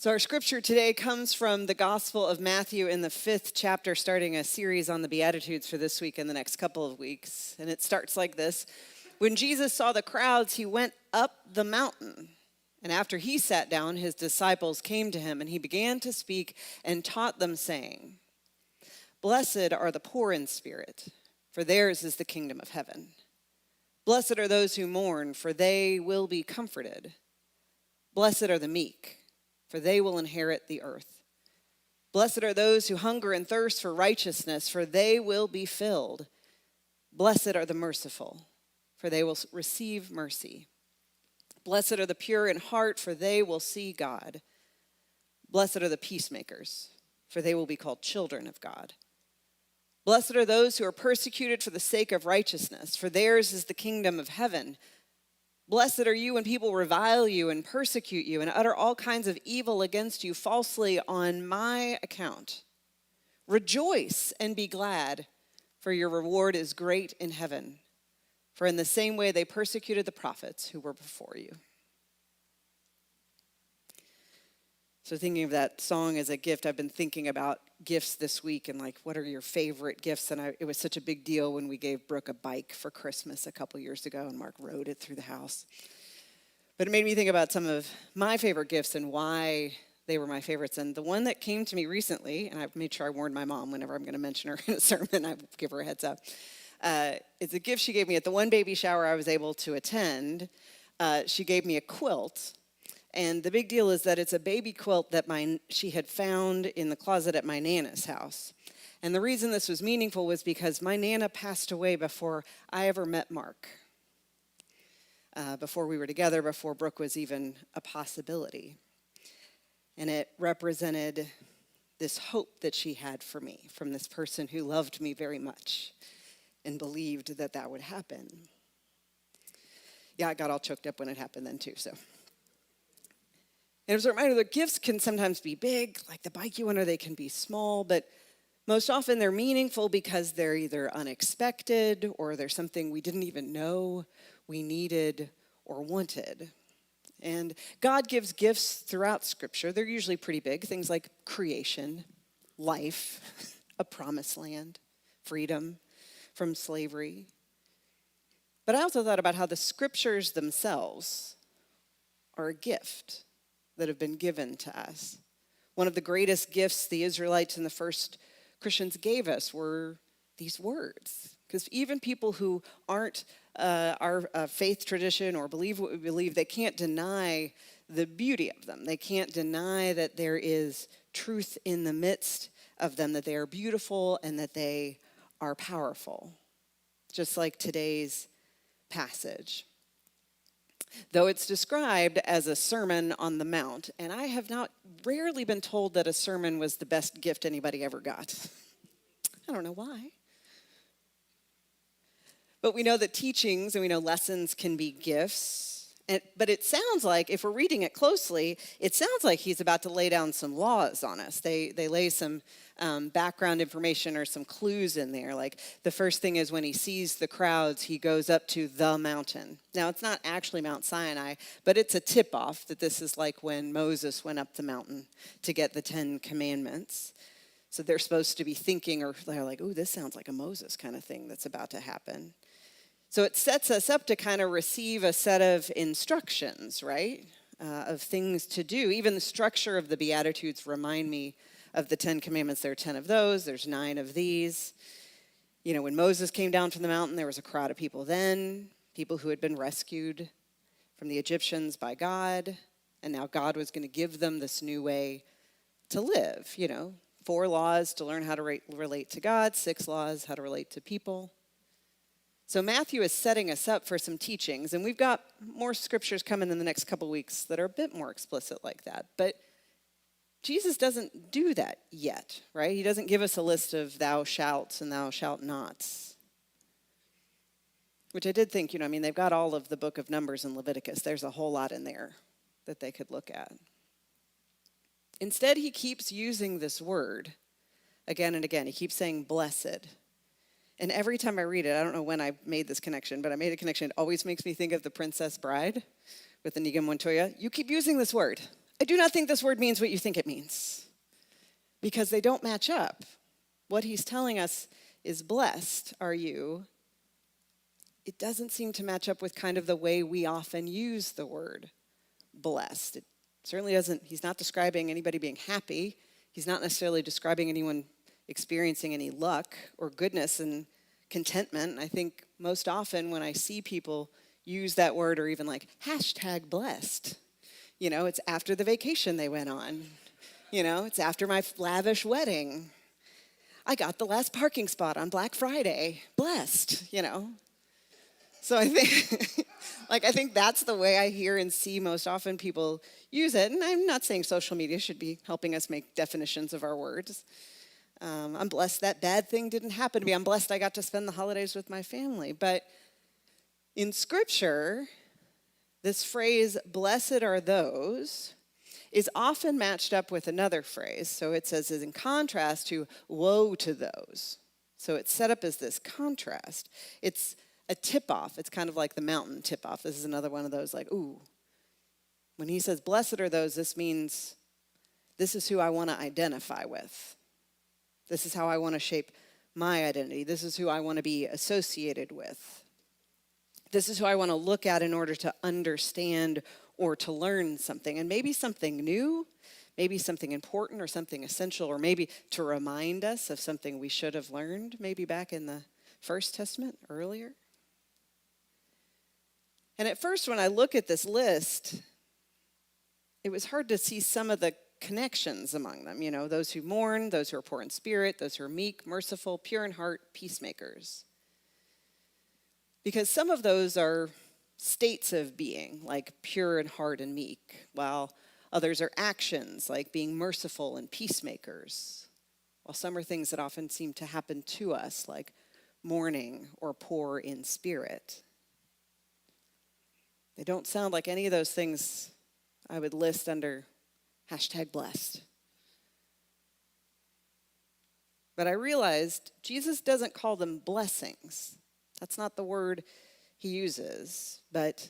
So our scripture today comes from the Gospel of Matthew in the 5th chapter, starting a series on the Beatitudes for this week and the next couple of weeks. And it starts like this. When Jesus saw the crowds, he went up the mountain. And after he sat down, his disciples came to him, and he began to speak and taught them, saying, "Blessed are the poor in spirit, for theirs is the kingdom of heaven. Blessed are those who mourn, for they will be comforted. Blessed are the meek, for they will inherit the earth. Blessed are those who hunger and thirst for righteousness, for they will be filled. Blessed are the merciful, for they will receive mercy. Blessed are the pure in heart, for they will see God. Blessed are the peacemakers, for they will be called children of God. Blessed are those who are persecuted for the sake of righteousness, for theirs is the kingdom of heaven. Blessed are you when people revile you and persecute you and utter all kinds of evil against you falsely on my account. Rejoice and be glad, for your reward is great in heaven. For in the same way they persecuted the prophets who were before you." So thinking of that song as a gift, I've been thinking about gifts this week and what are your favorite gifts? And it was such a big deal when we gave Brooke a bike for Christmas a couple years ago and Mark rode it through the house. But it made me think about some of my favorite gifts and why they were my favorites. And the one that came to me recently, and I've made sure I warned my mom whenever I'm going to mention her in a sermon, I give her a heads up. It's a gift she gave me at the one baby shower I was able to attend. She gave me a quilt. And the big deal is that it's a baby quilt that she had found in the closet at my Nana's house. And the reason this was meaningful was because my Nana passed away before I ever met Mark. Before we were together, before Brooke was even a possibility. And it represented this hope that she had for me from this person who loved me very much and believed that that would happen. Yeah, I got all choked up when it happened then too, so. And it was a reminder that gifts can sometimes be big, like the bike you won, or they can be small, but most often they're meaningful because they're either unexpected or there's something we didn't even know we needed or wanted. And God gives gifts throughout Scripture. They're usually pretty big, things like creation, life, a promised land, freedom from slavery. But I also thought about how the Scriptures themselves are a gift that have been given to us. One of the greatest gifts the Israelites and the first Christians gave us were these words. Because even people who aren't our faith tradition or believe what we believe, they can't deny the beauty of them. They can't deny that there is truth in the midst of them, that they are beautiful and that they are powerful. Just like today's passage. Though it's described as a sermon on the mount, and I have rarely been told that a sermon was the best gift anybody ever got. I don't know why. But we know that teachings and we know lessons can be gifts. But it sounds like, if we're reading it closely, it sounds like he's about to lay down some laws on us. They lay some background information or some clues in there. Like the first thing is when he sees the crowds, he goes up to the mountain. Now, it's not actually Mount Sinai, but it's a tip-off that this is like when Moses went up the mountain to get the 10 Commandments. So they're supposed to be thinking, or they're like, ooh, this sounds like a Moses kind of thing that's about to happen. So it sets us up to kind of receive a set of instructions, right, of things to do. Even the structure of the Beatitudes remind me of the 10 Commandments. There are 10 of those. There's 9 of these. You know, when Moses came down from the mountain, there was a crowd of people then, people who had been rescued from the Egyptians by God, and now God was going to give them this new way to live, 4 laws to learn how to relate to God, 6 laws how to relate to people. So Matthew is setting us up for some teachings, and we've got more scriptures coming in the next couple weeks that are a bit more explicit like that. But Jesus doesn't do that yet, right? He doesn't give us a list of thou shalt and thou shalt nots. Which I did think, they've got all of the book of Numbers and Leviticus. There's a whole lot in there that they could look at. Instead, he keeps using this word again and again. He keeps saying blessed. And every time I read it, I don't know when I made this connection, but I made a connection. It always makes me think of The Princess Bride with Inigo Montoya. You keep using this word. I do not think this word means what you think it means, because they don't match up. What he's telling us is, blessed are you. It doesn't seem to match up with kind of the way we often use the word blessed. It certainly doesn't, he's not describing anybody being happy. He's not necessarily describing anyone experiencing any luck or goodness and contentment. I think most often when I see people use that word, or even like hashtag blessed, it's after the vacation they went on. It's after my lavish wedding. I got the last parking spot on Black Friday. Blessed. So I think, I think that's the way I hear and see most often people use it. And I'm not saying social media should be helping us make definitions of our words. I'm blessed that bad thing didn't happen to me. I'm blessed I got to spend the holidays with my family. But in Scripture, this phrase, blessed are those, is often matched up with another phrase. So it says, is in contrast to woe to those. So it's set up as this contrast. It's a tip-off. It's kind of like the mountain tip-off. This is another one of those ooh. When he says, blessed are those, this means this is who I want to identify with. This is how I want to shape my identity. This is who I want to be associated with. This is who I want to look at in order to understand or to learn something. And maybe something new, maybe something important or something essential, or maybe to remind us of something we should have learned, maybe back in the First Testament earlier. And at first, when I look at this list, it was hard to see some of the connections among them. Those who mourn, those who are poor in spirit, those who are meek, merciful, pure in heart, peacemakers. Because some of those are states of being, like pure in heart and meek, while others are actions, like being merciful and peacemakers, while some are things that often seem to happen to us, like mourning or poor in spirit. They don't sound like any of those things I would list under hashtag blessed. But I realized Jesus doesn't call them blessings. That's not the word he uses, but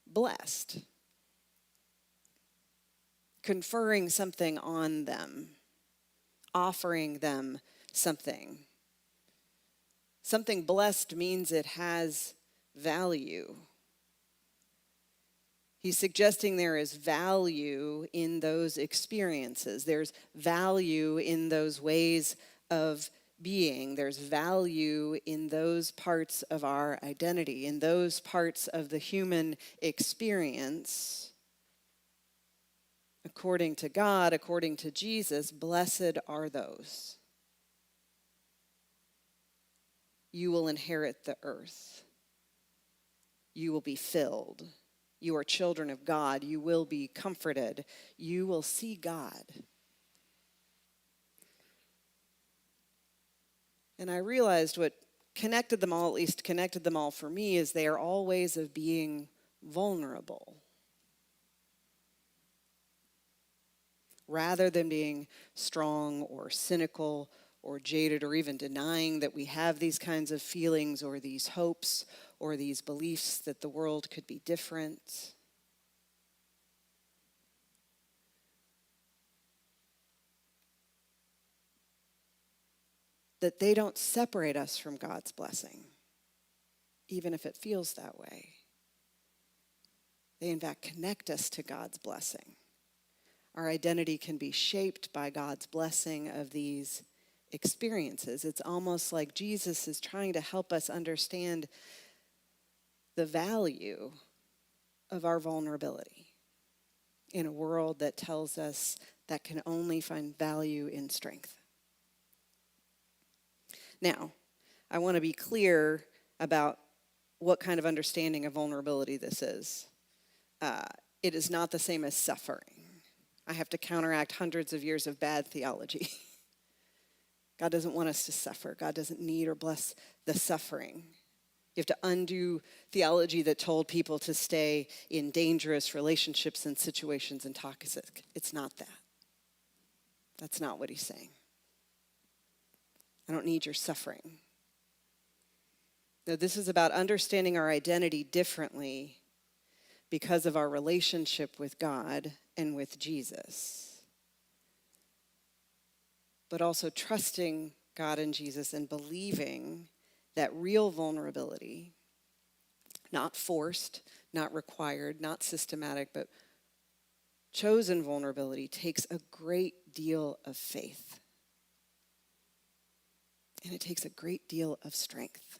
blessed. Conferring something on them, offering them something. Something blessed means it has value. He's suggesting there is value in those experiences. There's value in those ways of being. There's value in those parts of our identity, in those parts of the human experience. According to God, according to Jesus, blessed are those. You will inherit the earth. You will be filled. You are children of God. You will be comforted. You will see God. And I realized what connected them all, at least connected them all for me, is they are all ways of being vulnerable. Rather than being strong or cynical or jaded or even denying that we have these kinds of feelings or these hopes or these beliefs that the world could be different. That they don't separate us from God's blessing, even if it feels that way. They, in fact, connect us to God's blessing. Our identity can be shaped by God's blessing of these experiences. It's almost like Jesus is trying to help us understand the value of our vulnerability in a world that tells us that can only find value in strength. Now, I want to be clear about what kind of understanding of vulnerability this is. It is not the same as suffering. I have to counteract hundreds of years of bad theology. God doesn't want us to suffer. God doesn't need or bless the suffering. You have to undo theology that told people to stay in dangerous relationships and situations and toxic. It's not that. That's not what he's saying. I don't need your suffering. No, this is about understanding our identity differently because of our relationship with God and with Jesus. But also trusting God and Jesus and believing that real vulnerability, not forced, not required, not systematic, but chosen vulnerability takes a great deal of faith. And it takes a great deal of strength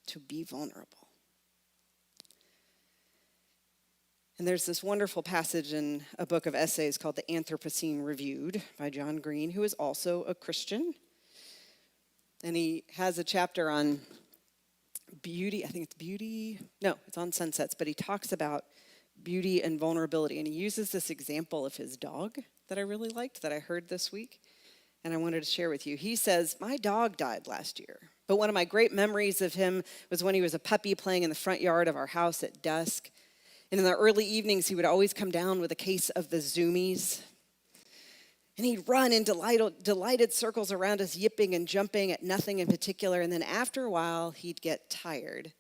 to be vulnerable. And there's this wonderful passage in a book of essays called The Anthropocene Reviewed by John Green, who is also a Christian. And he has a chapter on beauty. I think it's beauty. No, it's on sunsets. But he talks about beauty and vulnerability. And he uses this example of his dog that I really liked, that I heard this week. And I wanted to share with you. He says, my dog died last year. But one of my great memories of him was when he was a puppy playing in the front yard of our house at dusk. And in the early evenings, he would always come down with a case of the Zoomies. And he'd run in delighted circles around us, yipping and jumping at nothing in particular. And then after a while, he'd get tired.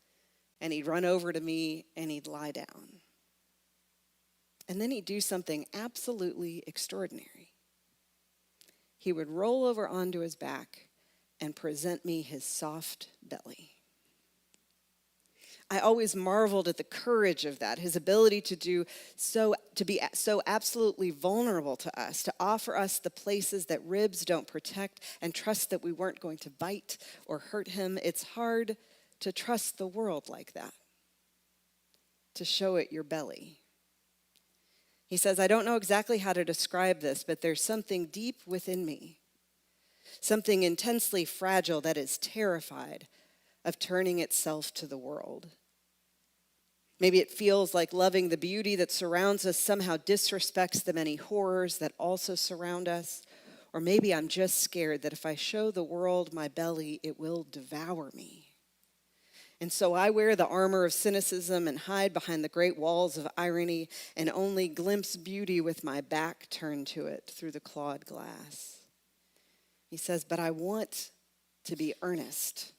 And he'd run over to me and he'd lie down. And then he'd do something absolutely extraordinary. He would roll over onto his back and present me his soft belly. I always marveled at the courage of that, his ability to be so absolutely vulnerable to us, to offer us the places that ribs don't protect and trust that we weren't going to bite or hurt him. It's hard to trust the world like that, to show it your belly. He says, I don't know exactly how to describe this, but there's something deep within me, something intensely fragile that is terrified of turning itself to the world. Maybe it feels like loving the beauty that surrounds us somehow disrespects the many horrors that also surround us. Or maybe I'm just scared that if I show the world my belly, it will devour me. And so I wear the armor of cynicism and hide behind the great walls of irony and only glimpse beauty with my back turned to it through the clawed glass. He says, but I want to be earnest,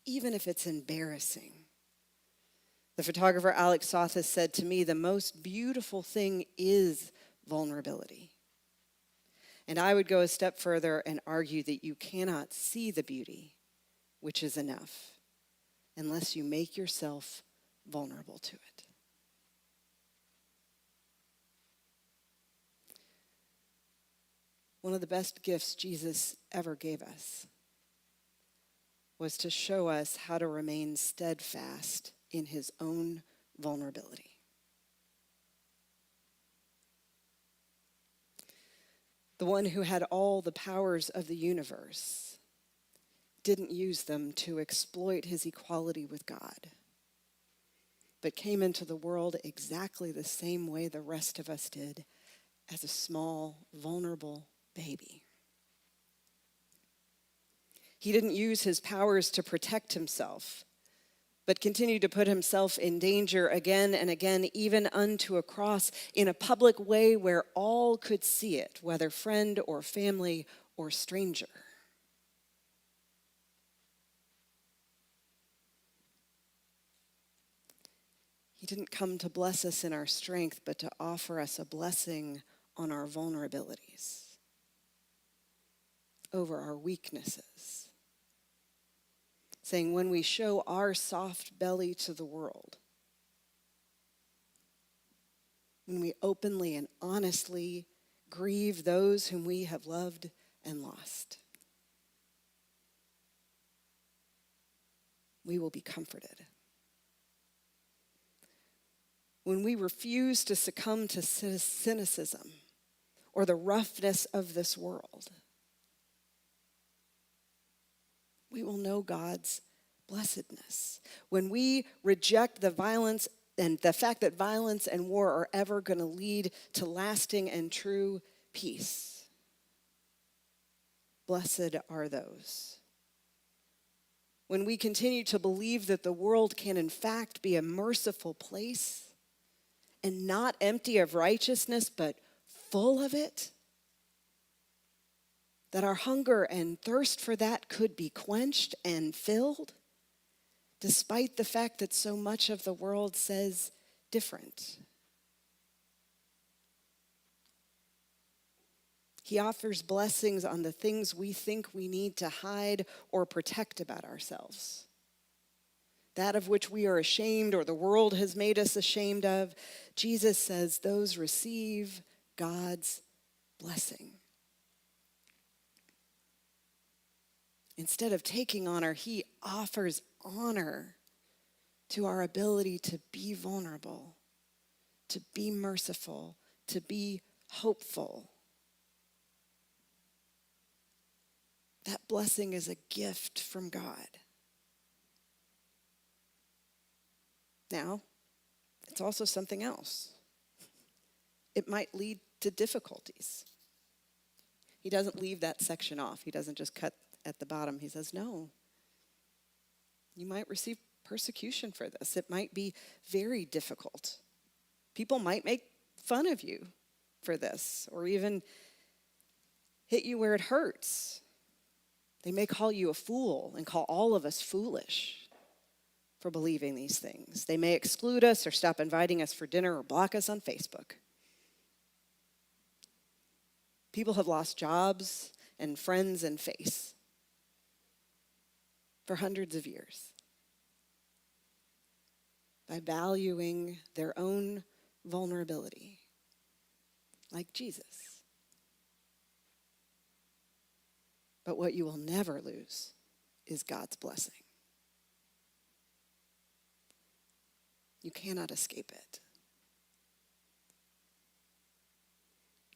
even if it's embarrassing. The photographer Alex Sothis said to me, the most beautiful thing is vulnerability. And I would go a step further and argue that you cannot see the beauty, which is enough, unless you make yourself vulnerable to it. One of the best gifts Jesus ever gave us was to show us how to remain steadfast in his own vulnerability. The one who had all the powers of the universe didn't use them to exploit his equality with God, but came into the world exactly the same way the rest of us did, as a small, vulnerable baby. He didn't use his powers to protect himself, but continued to put himself in danger again and again, even unto a cross, in a public way where all could see it, whether friend or family or stranger. He didn't come to bless us in our strength, but to offer us a blessing on our vulnerabilities, over our weaknesses. Saying when we show our soft belly to the world, when we openly and honestly grieve those whom we have loved and lost, we will be comforted. When we refuse to succumb to cynicism or the roughness of this world, we will know God's blessedness. When we reject the violence and the fact that violence and war are ever going to lead to lasting and true peace, blessed are those. When we continue to believe that the world can in fact be a merciful place and not empty of righteousness but full of it, that our hunger and thirst for that could be quenched and filled, despite the fact that so much of the world says different. He offers blessings on the things we think we need to hide or protect about ourselves. That of which we are ashamed or the world has made us ashamed of, Jesus says those receive God's blessing. Instead of taking honor, he offers honor to our ability to be vulnerable, to be merciful, to be hopeful. That blessing is a gift from God. Now, it's also something else. It might lead to difficulties. He doesn't leave that section off. He doesn't just cut at the bottom. He says, no, you might receive persecution for this. It might be very difficult. People might make fun of you for this, or even hit you where it hurts. They may call you a fool and call all of us foolish for believing these things. They may exclude us or stop inviting us for dinner or block us on Facebook. People have lost jobs and friends and faith for hundreds of years by valuing their own vulnerability, like Jesus. But what you will never lose is God's blessing. You cannot escape it.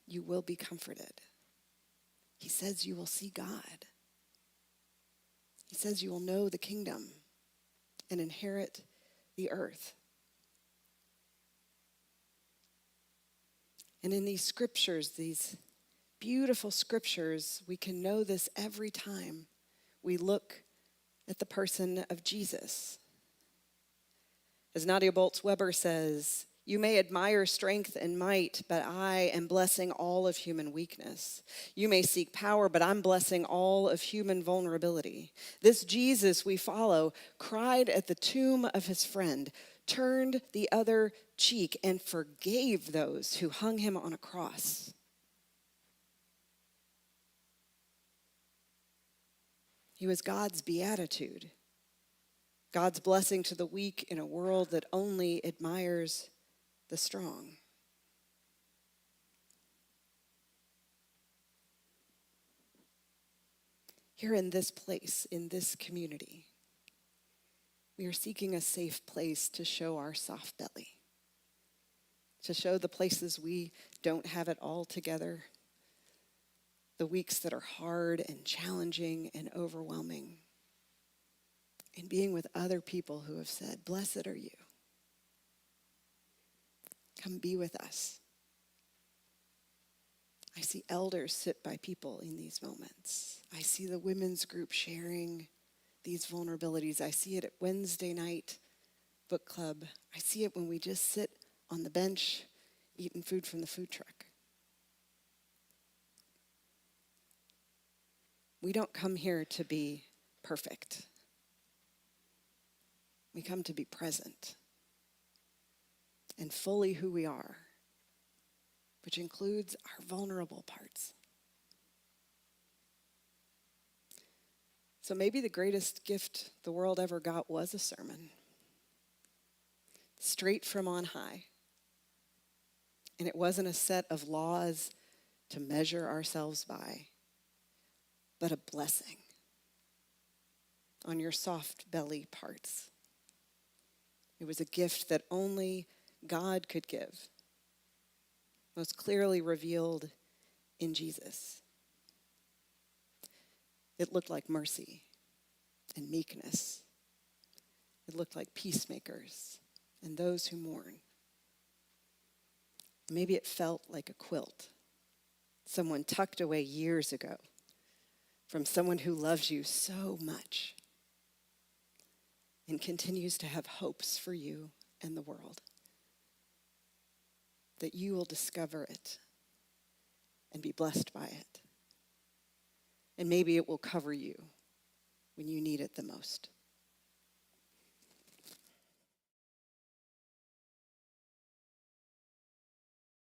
You will be comforted. He says you will see God. He says you will know the kingdom and inherit the earth. And in these scriptures, these beautiful scriptures, we can know this every time we look at the person of Jesus. As Nadia Bolz-Weber says, you may admire strength and might, but I am blessing all of human weakness. You may seek power, but I'm blessing all of human vulnerability. This Jesus we follow cried at the tomb of his friend, turned the other cheek, and forgave those who hung him on a cross. He was God's beatitude, God's blessing to the weak in a world that only admires the strong. Here in this place, in this community, we are seeking a safe place to show our soft belly, to show the places we don't have it all together, the weeks that are hard and challenging and overwhelming, and being with other people who have said, blessed are you. Come be with us. I see elders sit by people in these moments. I see the women's group sharing these vulnerabilities. I see it at Wednesday night book club. I see it when we just sit on the bench eating food from the food truck. We don't come here to be perfect. We come to be present and fully who we are, which includes our vulnerable parts. So maybe the greatest gift the world ever got was a sermon, straight from on high. And it wasn't a set of laws to measure ourselves by, but a blessing on your soft belly parts. It was a gift that only God could give, most clearly revealed in Jesus. It looked like mercy and meekness. It looked like peacemakers and those who mourn. Maybe it felt like a quilt someone tucked away years ago from someone who loves you so much and continues to have hopes for you and the world, that you will discover it and be blessed by it. And maybe it will cover you when you need it the most.